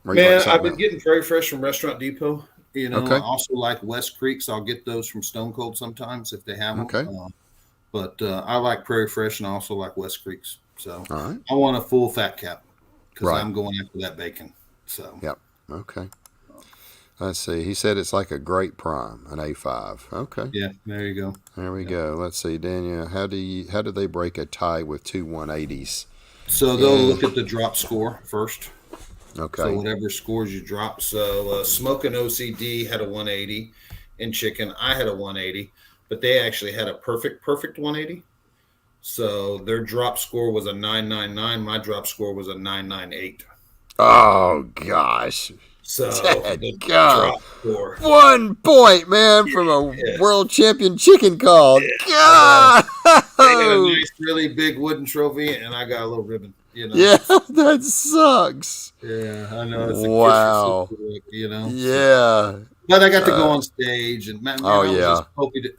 Man, I've been getting Prairie Fresh from Restaurant Depot. I also like West Creeks. I'll get those from Stone Cold sometimes if they have them. Okay. But I like Prairie Fresh, and I also like West Creeks. So right. I want a full fat cap because I'm going after that bacon. So yep. Okay. Let's see. He said it's like a great prime, an A5. Okay. Yeah, there you go. There we Yeah. go. Let's see, Daniel. How do they break a tie with two 180s? So they'll look at the drop score first. Okay. So whatever scores you drop. So Smoking OCD had a 180 in chicken. I had a 180, but they actually had a perfect 180. So their drop score was a 999. My drop score was a 998. Oh gosh. So the God. drop score. 1 point, man, from a world champion chicken call. God. They got a nice, really big wooden trophy, and I got a little ribbon. You know. Yeah, that sucks. Yeah, I know. It's a Wow. kiss for sister, you know. Yeah. But I got to go on stage, and man, Oh,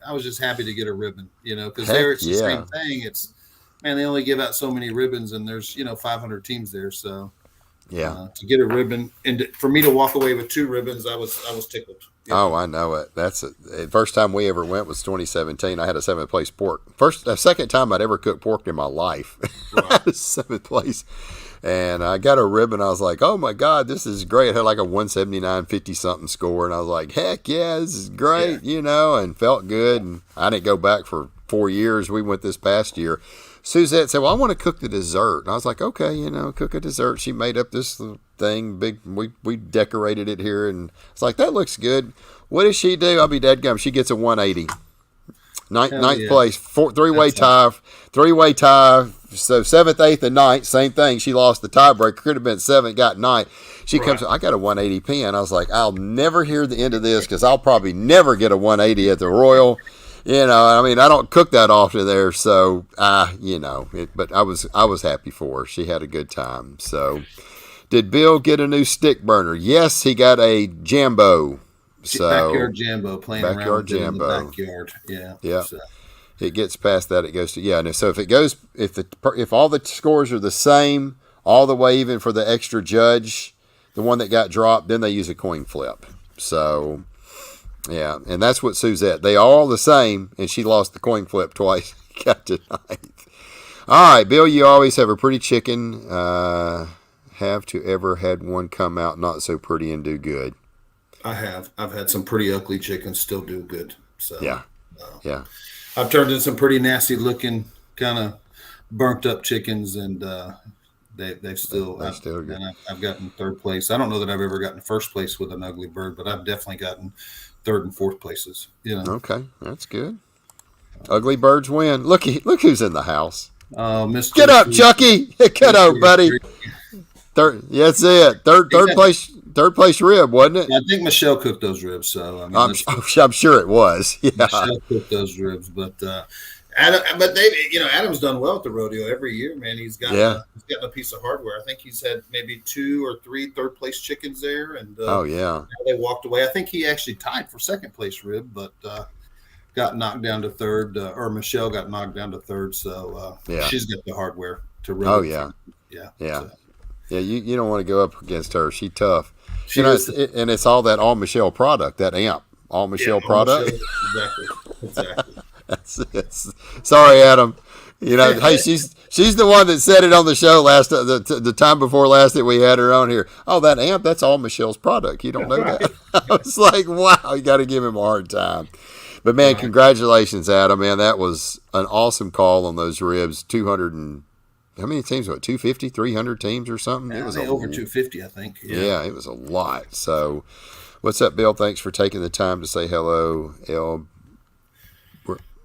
I was just happy to get a ribbon, you know, because there it's the same thing. It's they only give out so many ribbons, and there's 500 teams there, so yeah. To get a ribbon and for me to walk away with 2 ribbons, I was tickled. Oh, I know it. That's the first time we ever went was 2017. I had a 7th place pork. Second time I'd ever cooked pork in my life. Right. I had a 7th place. And I got a ribbon. I was like, oh my God, this is great. It had like a 179.50 something score. And I was like, heck yeah, this is great, and felt good. And I didn't go back for 4 years. We went this past year. Suzette said, well, I want to cook the dessert. And I was like, okay, cook a dessert. She made up this thing. Big. We decorated it here. And it's like, that looks good. What does she do? I'll be dadgum. She gets a 180. Ninth place. Three-way tie. Three-way tie. So 7th, 8th, and 9th, same thing. She lost the tiebreaker. Could have been 7th, got 9th. She comes, I got a 180 pin. I was like, I'll never hear the end of this because I'll probably never get a 180 at the Royal. I don't cook that often there, so but I was happy for her. She had a good time. So, did Bill get a new stick burner? Yes, he got a Jambo. So backyard Jambo playing around Jambo. In the backyard. Yeah. So. It gets past that, it goes to And so if all the scores are the same all the way, even for the extra judge, the one that got dropped, then they use a coin flip. So. Yeah, and that's what Suzette. They are all the same, and she lost the coin flip twice. Got to 9th. All right, Bill, you always have a pretty chicken. Have to ever had one come out not so pretty and do good? I have. I've had some pretty ugly chickens still do good. So yeah. I've turned in some pretty nasty looking, kind of burnt up chickens, and they've still. I've gotten 3rd place. I don't know that I've ever gotten 1st place with an ugly bird, but I've definitely gotten 3rd and 4th places. Okay, that's good. Ugly birds win. Look who's in the house. Mr. Get up, Chucky. Get up, buddy. That's it. Third place rib, wasn't it? I think Michelle cooked those ribs. So I'm sure it was. Yeah, Michelle cooked those ribs, but Adam's done well at the rodeo every year, man. He's gotten a piece of hardware. I think he's had maybe 2 or 3 3rd place chickens there, and they walked away. I think he actually tied for 2nd place rib, but got knocked down to 3rd, or Michelle got knocked down to 3rd. So she's got the hardware to rib. Oh yeah. You don't want to go up against her. She's tough. And it's all Michelle product. That amp, all Michelle product. Exactly. That's it. Sorry, Adam. Hey, she's the one that said it on the show the time before last that we had her on here. Oh, that amp, that's all Michelle's product. You don't know that. I was like, wow, you got to give him a hard time. But man, congratulations, Adam. Man, that was an awesome call on those ribs. 200 and how many teams? 250, 300 teams or something? It was over 250, I think. Yeah, it was a lot. So, what's up, Bill? Thanks for taking the time to say hello, El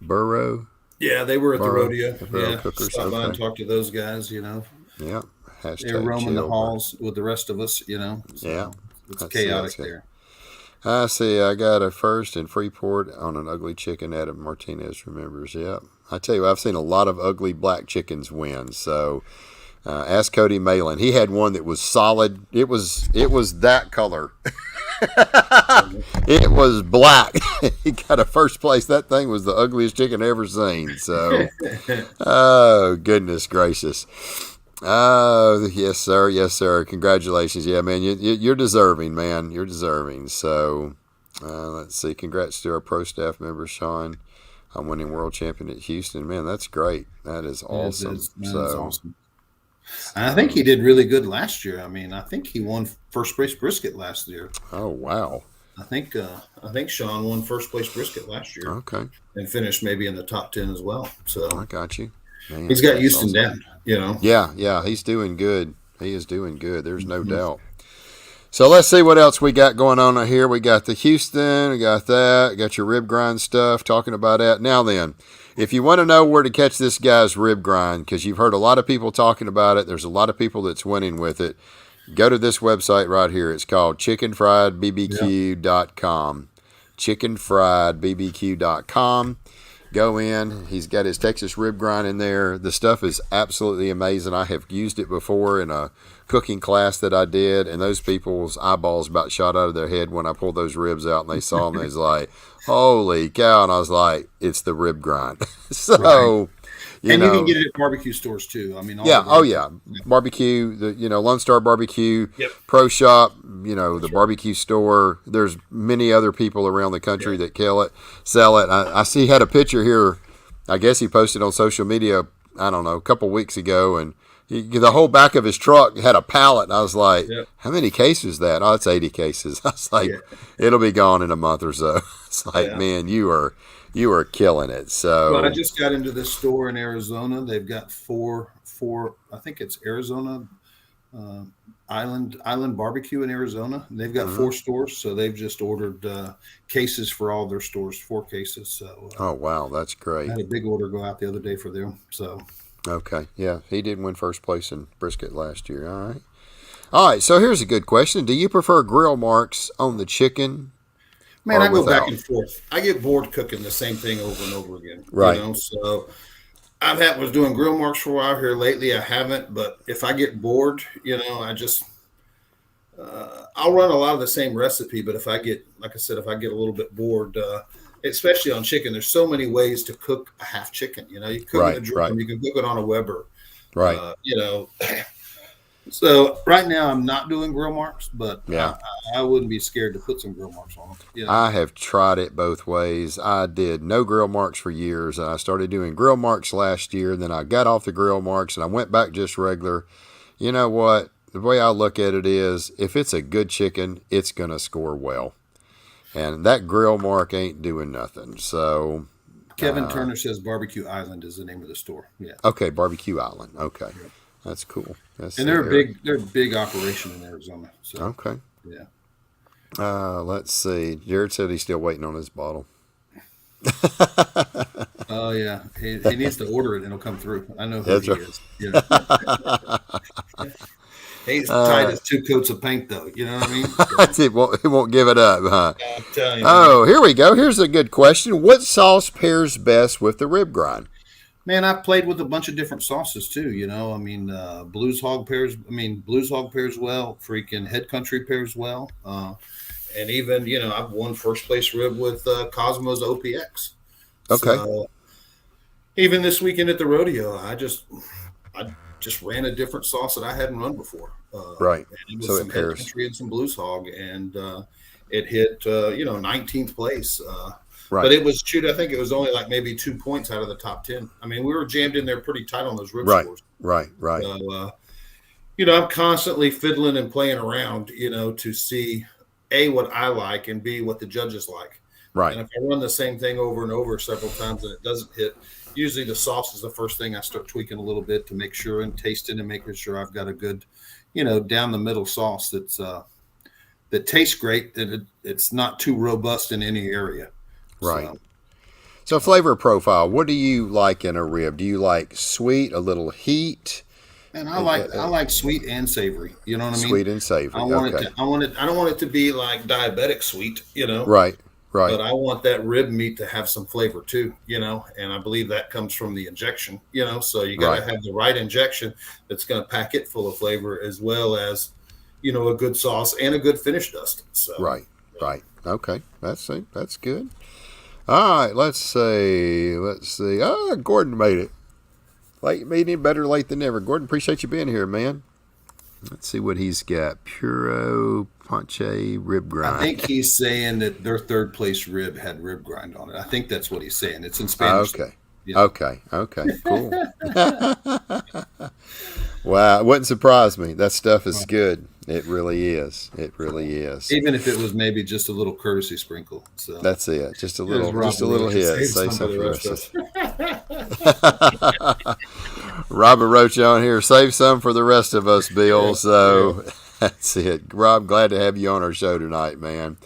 Burrow. Yeah, they were at the rodeo. Cookers. Stop by and talk to those guys. Yeah. They're roaming the halls with the rest of us. So it's chaotic there. I see. I got a 1st in Freeport on an ugly chicken. Adam Martinez remembers. Yep. I tell you, I've seen a lot of ugly black chickens win. So, ask Cody Malin. He had one that was solid. It was that color. It was black. He got a 1st place. That thing was the ugliest chicken I ever seen. So, oh goodness gracious. Yes, sir. Yes, sir. Congratulations. Yeah, man, you're deserving, man. You're deserving. So, let's see. Congrats to our pro staff member, Sean, on winning world champion at Houston. Man, that's great. That is awesome. That's awesome. And I think he did really good last year. I think he won 1st place brisket last year. Oh, wow. I think Sean won first place brisket last year Okay, and finished maybe in the top 10 as well. I So got you. Man, he's got that's Houston awesome. down, you know. Yeah, yeah, he's doing good. He is doing good. There's no Mhm. doubt. So let's see what else we got going on here. We got the Houston, we got that, got your rib grind stuff, talking about that. Now then, if you want to know where to catch this guy's rib grind, because you've heard a lot of people talking about it, there's a lot of people that's winning with it, go to this website right here. It's called Yeah. chickenfriedbbq.com. Chickenfriedbbq.com. Go in. He's got his Texas rib grind in there. The stuff is absolutely amazing. I have used it before in a cooking class that I did, and those people's eyeballs about shot out of their head when I pulled those ribs out and they saw them. They was like, "Holy cow!" And I was like, "It's the rib grind." Right. So, you And you can know, get it at barbecue stores too. I mean, all yeah, of oh them. yeah, barbecue. The Lone Star Barbecue, Yep. Pro Shop. The That's right. barbecue store. There's many other people around the Yeah. country that sell it. I see he had a picture here. I guess he posted on social media. I don't know, a couple weeks ago, and the whole back of his truck had a pallet. And I was like, Yep. "How many cases is that?" "Oh, it's 80 cases." I was like, Yeah. "It'll be gone in a month or so." It's like, Yeah. man, you are killing it. Well, I So, just got into this store in Arizona. They've got four. I think it's Arizona uh, Island Barbecue in Arizona. They've got mhm. four stores, so they've just ordered cases for all their stores, 4 cases. So Oh wow, that's I great. had a big order go out the other day for them. So Okay, yeah, he did win first place in brisket last year. All right. So here's a good question: do you prefer grill marks on the chicken man, or I go back without? and forth. I get bored cooking the same thing over and over again. Right, So was doing grill marks for a while here lately. I haven't, but if I get bored, I just I'll run a lot of the same recipe. But if I get, like I said, if I get a little bit bored, especially on chicken, there's so many ways to cook a half chicken. You cook it in a right, right, drum, you can cook it on a Weber. right. Uh, you know, so right now I'm not doing grill marks, but Yeah, I wouldn't be scared to put some grill marks on them. I have tried it both ways. I did no grill marks for years, and I started doing grill marks last year. And then I got off the grill marks, and I went back just regular. You know what? The way I look at it is, if it's a good chicken, it's gonna score well, and that grill mark ain't doing nothing. So, Kevin uh, Turner says Barbecue Island is the name of the store. Yeah. okay, Barbecue Island. Okay, that's cool. Let's And see there. they're a big operation in Arizona. So Okay. yeah. Let's see. Jared said he's still waiting on his bottle. Oh yeah. He needs to order it and it'll come through. I know who That's he right. is. He's tight as two coats of paint though. You know what I mean? So, it won't give it up, huh? I'm telling you, man. Oh, here we go. Here's a good question. What sauce pairs best with the rib grind? Man, I've played with a bunch of different sauces too. I mean, Blues Hog pairs well. Freaking Head Country pairs well. And even I've won first place rib with Cosmos OPX. Okay. So even this weekend at the rodeo, I just ran a different sauce that I hadn't run before. Right. And it was So it some Head pairs. Country and some Blues Hog, and it hit 19th place. But Right. it was shoot, I think it was only like maybe 2 points out of the top 10. I mean, we were jammed in there pretty tight on those rib Right. scores. Right. Right. So I'm constantly fiddling and playing around, to see A, what I like, and B, what the judges like. And Right. if I run the same thing over and over several times and it doesn't hit, usually the sauce is the first thing I start tweaking a little bit to make sure and tasting and making sure I've got a good, down the middle sauce that tastes great, that it's not too robust in any area. Right. So So flavor profile. What do you like in a rib? Do you like sweet, a little heat, and I like sweet and savory. You know what I mean? sweet and savory? I want Okay. it to I don't want it to be like diabetic sweet, Right. Right. but I want that rib meat to have some flavor too, and I believe that comes from the injection, so you got Right. to have the right injection that's going to pack it full of flavor as well as, a good sauce and a good finish dust. So, Right. Right. Okay. That's good. All right. Let's see. Ah, Gordon made it. Late meeting, better late than never. Gordon, appreciate you being here, man. Let's see what he's got. Puro Ponche Rib I Grind. think he's saying that their third place rib had rib grind on it. I think that's what he's saying. It's in Spanish. Okay. Yeah. Okay. Okay. Cool. Wow. It wouldn't surprise me. That stuff is good. It really is. It really is. Even if it was maybe just a little courtesy sprinkle. So That's it. Just a little hit. Save Say some something for for the the rest of us. Robert Roach on here. Save some for the rest of us, Bill. So that's it. Rob, glad to have you on our show tonight, man.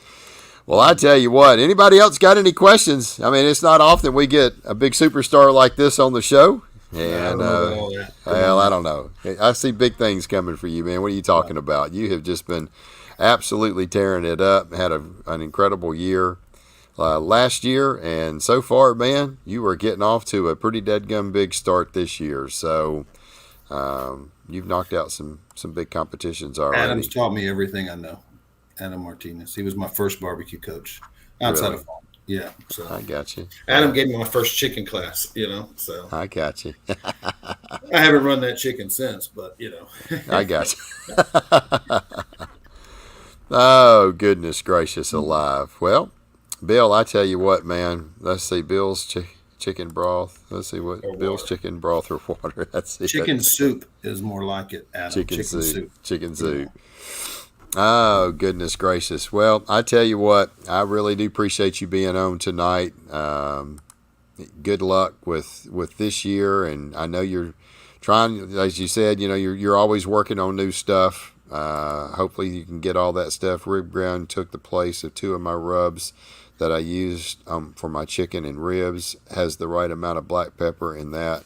Well, I tell you what, anybody else got any questions? I mean, it's not often we get a big superstar like this on the show. And, well, I don't know. I see big things coming for you, man. What are you talking about? You have just been absolutely tearing it up. Had an incredible year last year. And so far, man, you are getting off to a pretty deadgum big start this year. So you've knocked out some big competitions already. Adam's taught me everything I know. Adam Martinez. He was my first barbecue coach outside of farm. Yeah, so I got you. Adam gave me my first chicken class, so I got you. I haven't run that chicken since, but I got you. Oh, goodness gracious alive. Well, Bill, I tell you what, man. Let's see, Bill's chicken broth. Let's see what Bill's chicken broth or water. That's it. Chicken soup is more like it, Adam. Chicken soup. Chicken soup. Oh, goodness gracious. Well, I tell you what, I really do appreciate you being on tonight. Good luck with this year. And I know you're trying, as you said, you're always working on new stuff. Hopefully you can get all that stuff. Rib Grind took the place of 2 of my rubs that I used for my chicken and ribs. Has the right amount of black pepper in that.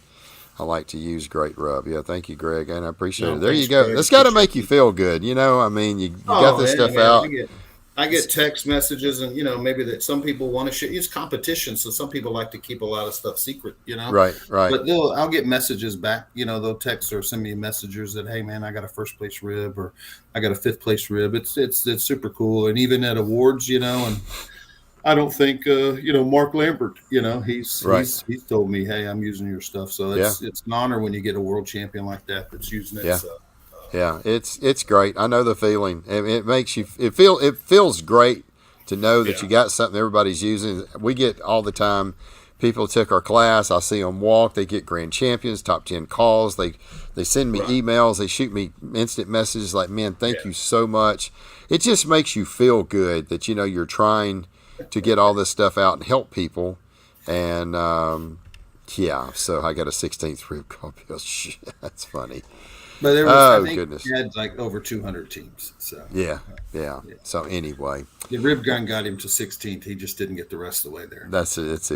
I like to use great rub. Yeah, thank you, Greg, and I appreciate it. There you go. That's got to make you feel good. I mean, you got this stuff out. I get text messages, and maybe that some people want to share. It's competition, so some people like to keep a lot of stuff secret. Right. But I'll get messages back. They'll text or send me messages that, hey man, I got a first place rib, or I got a 5th place rib. It's super cool, and even at awards, and. I don't think, Mark Lambert, he's told me, hey, I'm using your stuff. So it's an honor when you get a world champion like that that's using it. Yeah. So, it's great. I know the feeling. It makes you, it feels great to know that you got something everybody's using. We get all the time, people took our class. I see them walk. They get grand champions, top 10 calls. They send me emails. They shoot me instant messages like, man, thank you so much. It just makes you feel good that, you're trying to get all this stuff out and help people. And so I got a 16th rib called Bill. That's funny. But there was, I think goodness. He had like over 200 teams. So yeah. So anyway, the Rib Grind got him to 16th. He just didn't get the rest of the way there. That's it.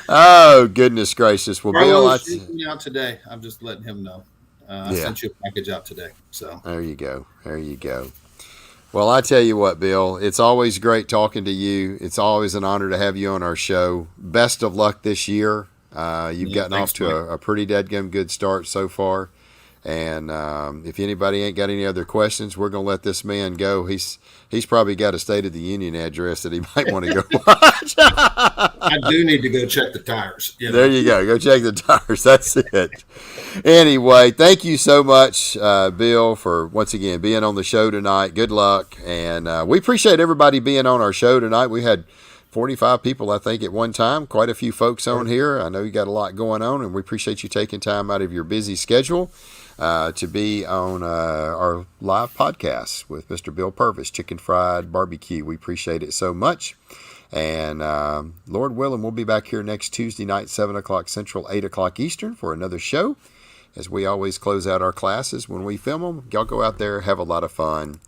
Oh, goodness gracious. Well, Bill, I me out today. I'm just letting him know. I sent you a package out today. So there you go. Well, I tell you what, Bill, it's always great talking to you. It's always an honor to have you on our show. Best of luck this year. You've gotten off to a pretty dadgum good start so far. And if anybody ain't got any other questions, we're going to let this man go. He's probably got a State of the Union address that he might want to go watch. I do need to go check the tires. There you go. Go check the tires. That's it. Anyway, thank you so much, Bill, for once again being on the show tonight. Good luck. And we appreciate everybody being on our show tonight. We had 45 people, I think, at one time. Quite a few folks on here. I know you got a lot going on, and we appreciate you taking time out of your busy schedule to be on our live podcast with Mr. Bill Purvis, Chicken Fried Barbecue. We appreciate it so much. And Lord willing, we'll be back here next Tuesday night, 7 o'clock Central, 8 o'clock Eastern for another show. As we always close out our classes when we film them, y'all go out there, have a lot of fun.